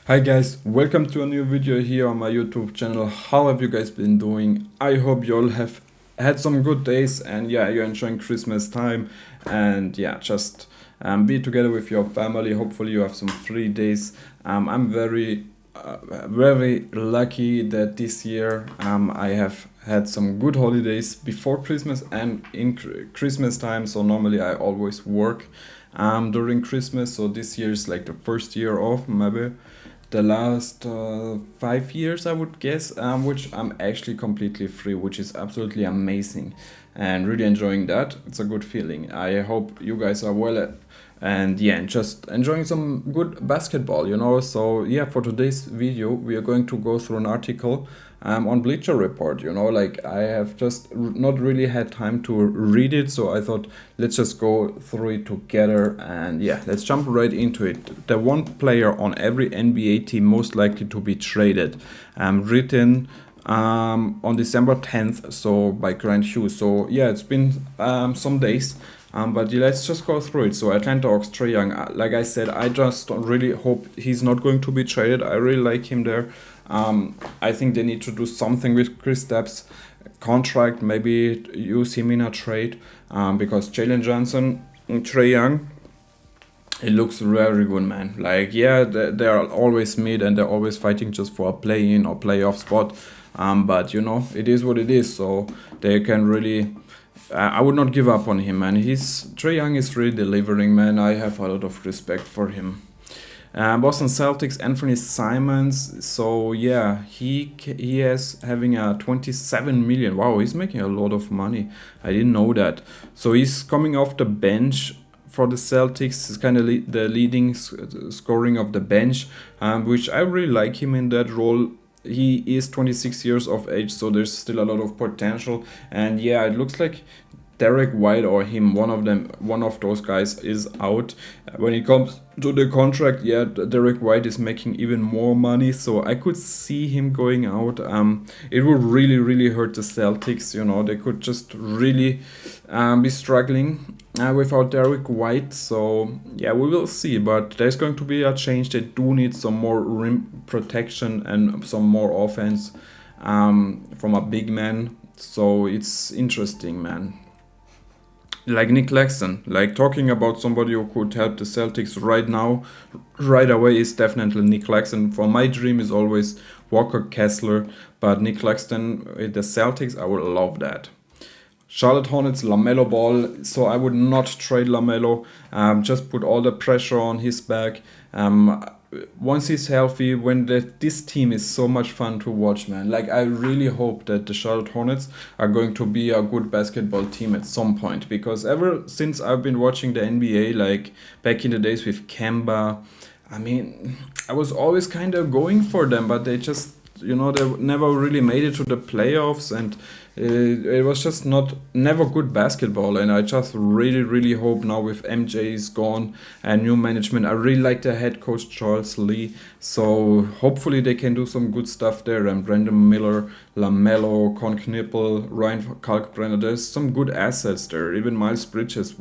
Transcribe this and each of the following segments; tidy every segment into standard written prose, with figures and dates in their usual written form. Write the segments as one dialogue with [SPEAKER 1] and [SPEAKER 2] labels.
[SPEAKER 1] Hi guys, welcome to a new video here on my YouTube channel. How have you guys been doing? I hope you all have had some good days and yeah, you're enjoying Christmas time and yeah, just be together with your family. Hopefully you have some free days. I'm very lucky that this year I have had some good holidays before Christmas and in Christmas time. So normally I always work during Christmas. So this year is like the first year off, maybe the last 5 years, I would guess, which I'm actually completely free, which is absolutely amazing and really enjoying that. It's a good feeling. I hope you guys are well and yeah, and just enjoying some good basketball. So yeah, for today's video, we are going to go through an article on Bleacher Report. Like I have just not really had time to read it, so I thought let's just go through it together and yeah, let's jump right into it. The one player on every NBA team most likely to be traded, written on December 10th, so by Grant Hughes. So yeah, it's been some days. But yeah, let's just go through it. So Atlanta Hawks, Trae Young. Like I said, I just really hope he's not going to be traded. I really like him there. I think they need to do something with Kristaps' contract. Maybe use him in a trade because Jalen Johnson and Trae Young, it looks very good, man. Like, yeah, they are always mid and they're always fighting just for a play-in or playoff spot. But it is what it is. So they can really. I would not give up on him, man. Trae Young is really delivering, man. I have a lot of respect for him. Boston Celtics, Anthony Simons. So yeah, he is having a 27 million. Wow, he's making a lot of money. I didn't know that. So he's coming off the bench for the Celtics. He's kind of the leading scoring of the bench, which I really like him in that role. He is 26 years of age, so there's still a lot of potential. And yeah, it looks like Derek White or him, one of those guys is out. When it comes to the contract, yeah, Derek White is making even more money, so I could see him going out. It would really, really hurt the Celtics. They could just really be struggling without Derek White. So yeah, we will see. But there's going to be a change. They do need some more rim protection and some more offense from a big man. So it's interesting, man. Like Nick Claxton, like talking about somebody who could help the Celtics right now, right away, is definitely Nick Claxton. For my dream is always Walker Kessler, but Nick Claxton with the Celtics, I would love that. Charlotte Hornets, LaMelo Ball. So I would not trade LaMelo. Just put all the pressure on his back. Once he's healthy, this team is so much fun to watch, man. Like I really hope that the Charlotte Hornets are going to be a good basketball team at some point, because ever since I've been watching the NBA, like back in the days with Kemba, I mean, I was always kind of going for them, but they just they never really made it to the playoffs, and it was just never good basketball. And I just really, really hope now with MJ is gone and new management, I really like the head coach Charles Lee, so hopefully they can do some good stuff there. And Brandon Miller, LaMelo, Con Knippel, Ryan Kalkbrenner, there's some good assets there. Even Miles Bridges,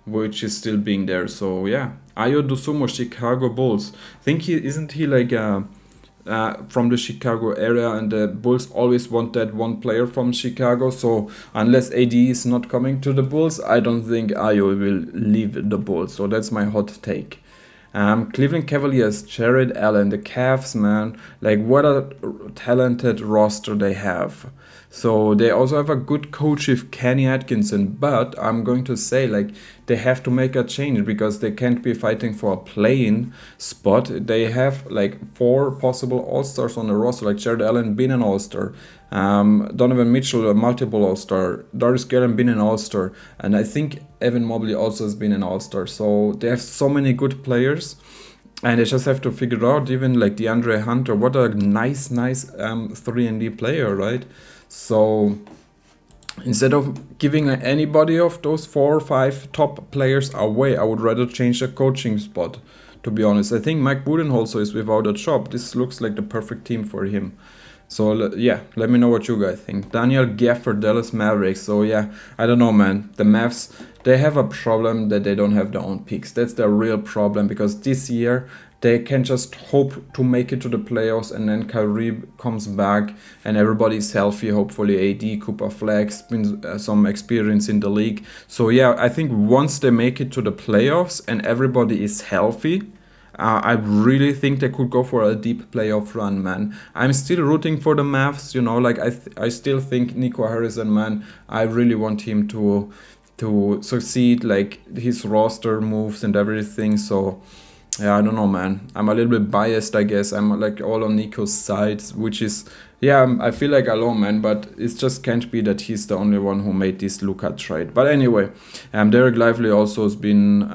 [SPEAKER 1] which is still being there. So yeah, Ayo Dosunmu, Chicago Bulls. Think isn't he like from the Chicago area, and the Bulls always want that one player from Chicago. So unless AD is not coming to the Bulls, I don't think Ayo will leave the Bulls. So that's my hot take. Cleveland Cavaliers, Jared Allen, the Cavs, man, like what a talented roster they have. So they also have a good coach with Kenny Atkinson, but I'm going to say like they have to make a change because they can't be fighting for a play-in spot. They have like 4 possible All-Stars on the roster, like Jared Allen being an All-Star, Donovan Mitchell a multiple All-Star, Darius Garland being an All-Star, and I think Evan Mobley also has been an All-Star. So they have so many good players. And they just have to figure out, even like DeAndre Hunter, what a nice 3-and-D player, right? So instead of giving anybody of those 4 or 5 top players away, I would rather change the coaching spot, to be honest. I think Mike Budenholzer is without a job. This looks like the perfect team for him. So yeah, let me know what you guys think. Daniel Gafford, Dallas Mavericks. So yeah, I don't know, man. The Mavs, they have a problem that they don't have their own picks. That's their real problem, because this year they can just hope to make it to the playoffs, and then Kyrie comes back and everybody's healthy. Hopefully AD, Cooper Flex, been some experience in the league. So yeah, I think once they make it to the playoffs and everybody is healthy, I really think they could go for a deep playoff run, man. I'm still rooting for the Mavs, you know, like I still think Nico Harrison, man. I really want him to succeed, like his roster moves and everything. So yeah, I don't know, man. I'm a little bit biased, I guess. I'm like all on Nico's side, which is, yeah, I feel like alone, man. But it just can't be that he's the only one who made this Luka trade. But anyway, Derek Lively also has been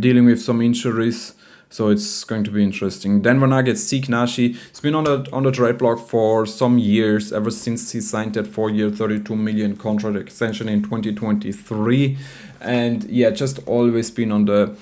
[SPEAKER 1] dealing with some injuries, so it's going to be interesting. Denver Nuggets, Zeke Nashi. He's been on the trade block for some years, ever since he signed that 4-year, $32 million contract extension in 2023, and yeah, just always been on the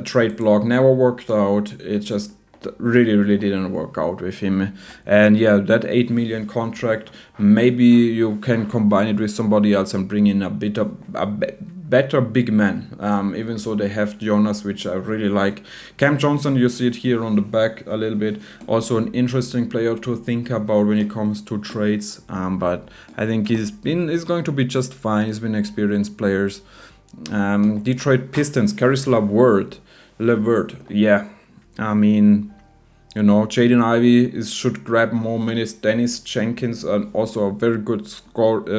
[SPEAKER 1] trade block. Never worked out. It just really didn't work out with him. And yeah, that $8 million contract, maybe you can combine it with somebody else and bring in a better big man. Even so, they have Jonas, which I really like. Cam Johnson, you see it here on the back a little bit. Also an interesting player to think about when it comes to trades. But I think he's going to be just fine. He's been experienced players. Detroit Pistons, Caris LeVert. Yeah. I mean, you know, Jaden Ivey should grab more minutes. Dennis Jenkins, also a very good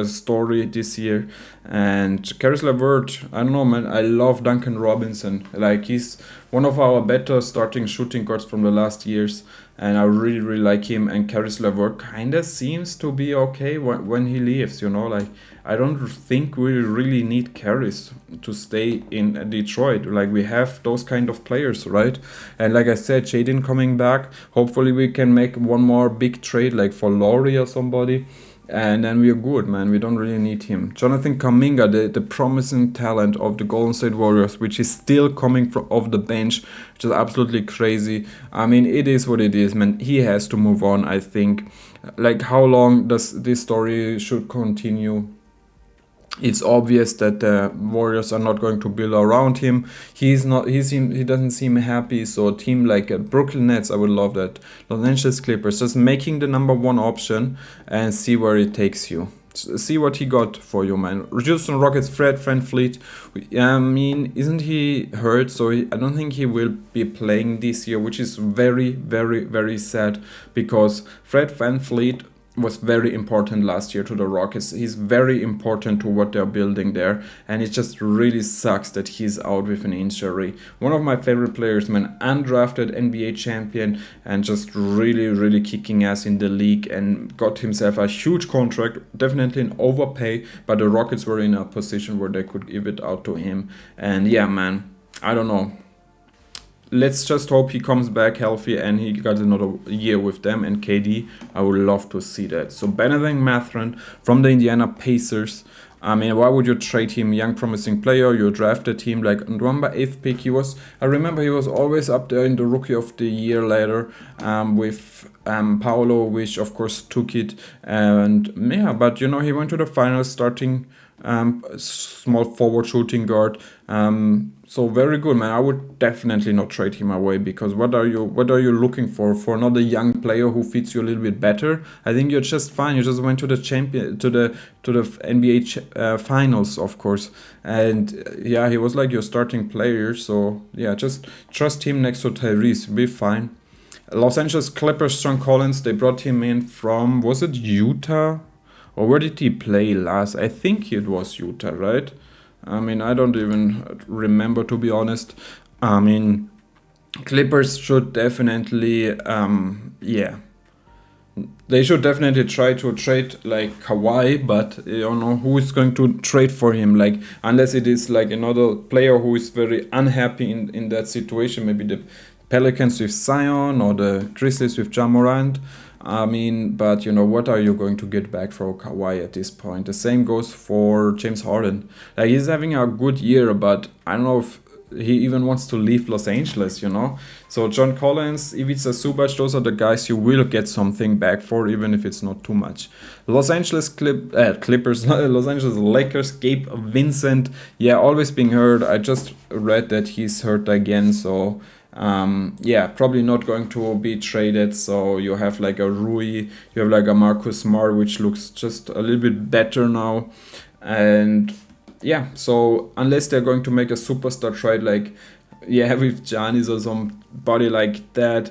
[SPEAKER 1] story this year. And Caris LeVert, I don't know, man. I love Duncan Robinson. Like, he's one of our better starting shooting guards from the last years. And I really like him. And Caris LeVert kind of seems to be okay when he leaves, you know. Like, I don't think we really need Caris to stay in Detroit. Like, we have those kind of players, right? And like I said, Jaden coming back. Hopefully we can make one more big trade, like for Laurie or somebody. And then we're good, man. We don't really need him. Jonathan Kuminga, the promising talent of the Golden State Warriors, which is still coming off the bench, which is absolutely crazy. I mean, it is what it is, man. He has to move on, I think. Like, how long does this story should continue? It's obvious that the Warriors are not going to build around him. He doesn't seem happy. So a team like Brooklyn Nets, I would love that. Los Angeles Clippers, just making the number one option and see where it takes you. See what he got for you, man. Houston Rockets, Fred VanVleet. I mean, isn't he hurt? So I don't think he will be playing this year, which is very sad, because Fred VanVleet was very important last year to the Rockets. He's very important to what they're building there, and it just really sucks that he's out with an injury. One of my favorite players, man, undrafted NBA champion, and just really kicking ass in the league, and got himself a huge contract, definitely an overpay, but the Rockets were in a position where they could give it out to him. And yeah, man, I don't know. Let's just hope he comes back healthy and he got another year with them. And KD, I would love to see that. So Bennedict Mathurin from the Indiana Pacers. I mean, why would you trade him? Young promising player. You drafted him like number 8th pick. I remember he was always up there in the Rookie of the Year ladder with Paolo, which of course took it. And yeah, but you know, he went to the finals starting small forward shooting guard. So very good, man. I would definitely not trade him away, because what are you looking for another young player who fits you a little bit better? I think you're just fine. You just went to the NBA finals, of course, and yeah, he was like your starting player. So yeah, just trust him next to Tyrese. Be fine. Los Angeles Clippers, John Collins. They brought him in from, was it Utah? Or where did he play last? I think it was Utah, right? I mean, I don't even remember, to be honest. I mean, Clippers should definitely, they should definitely try to trade like Kawhi, but you don't know who is going to trade for him. Like, unless it is like another player who is very unhappy in that situation, maybe the Pelicans with Zion or the Grizzlies with Ja Morant. I mean, but you know, what are you going to get back for Kawhi at this point? The same goes for James Harden. Like, he's having a good year, but I don't know if he even wants to leave Los Angeles, you know. So John Collins, Ivica Zubac, those are the guys you will get something back for, even if it's not too much. Los Angeles Clippers, Los Angeles Lakers, Gabe Vincent, yeah, always being hurt. I just read that he's hurt again, so yeah, probably not going to be traded. So you have like a Rui, you have like a Marcus Smart, which looks just a little bit better now. And yeah, so unless they're going to make a superstar trade, like yeah, with Giannis or somebody like that,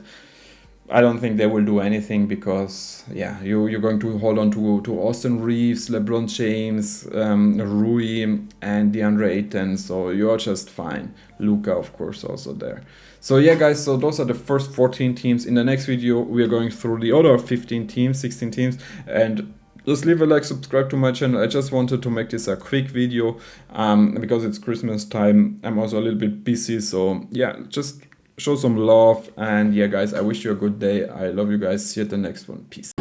[SPEAKER 1] I don't think they will do anything, because yeah, you're going to hold on to Austin Reeves, LeBron James, Rui, and DeAndre Ayton, so you're just fine. Luka, of course, also there. So yeah, guys, so those are the first 14 teams. In the next video, we are going through the other 15 teams, 16 teams, and just leave a like, subscribe to my channel. I just wanted to make this a quick video because it's Christmas time. I'm also a little bit busy, so yeah, just show some love. And yeah, guys, I wish you a good day. I love you guys. See you at the next one. Peace.